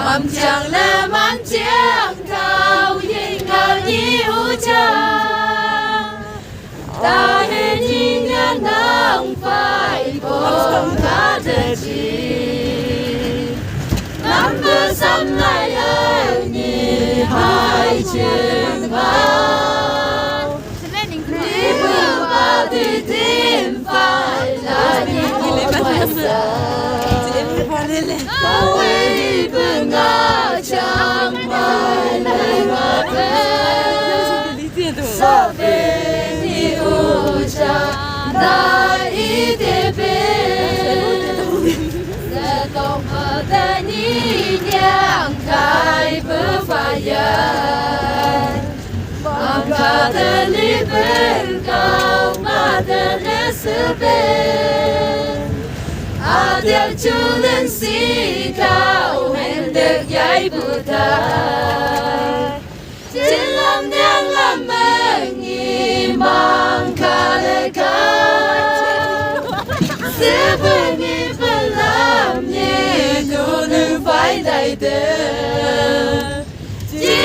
Mầm chẳng là mang chiếc thao nhìn ngờ nhĩ u chàng ta hên nhìn nhận nắng phải cùng ta thật chi năm bữa xăm lại ơi nhìn hai chân vào đi bước vào thì tim phải là những ngoài sao quay bước ngã chẳng mai lời mà về sao về đi u cha đại ý thế về sẽ tổng hợp ta nhĩ nhàng khai bước phải dần bằng cả thế lý bên cao mà thế lý sự bên Adieu chú lên xí cao hẹn được giấy bù thai Chỉ làm nhang làm mừng nghi mang cả lời cao Sẽ vừa nghi vừa làm nhì dù nữ phải đầy tên Chỉ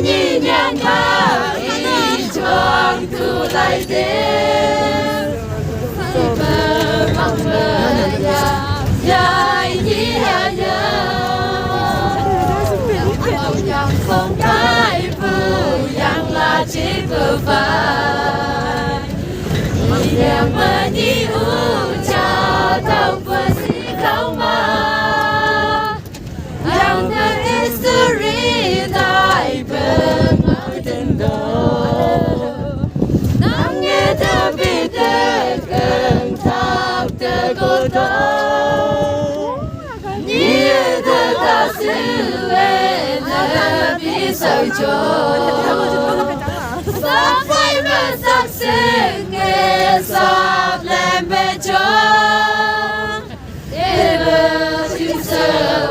nhì nhàng ca ý choang thu lại tên Mong mơ dài nhĩ hà mong nhang không thái phụ yang là chỉ vừa phải nhang mơ nhĩ u cha tao vừa xí khâu mà yang thân history tại bên ở trên đầu nắng nghe thơ bị tê gần tháp tê cô thơ nhớ thơ ta sư về nè bị sầu trôi sắp phải mà sắp sinh nghe sắp làm bê cho để bơ chim sơ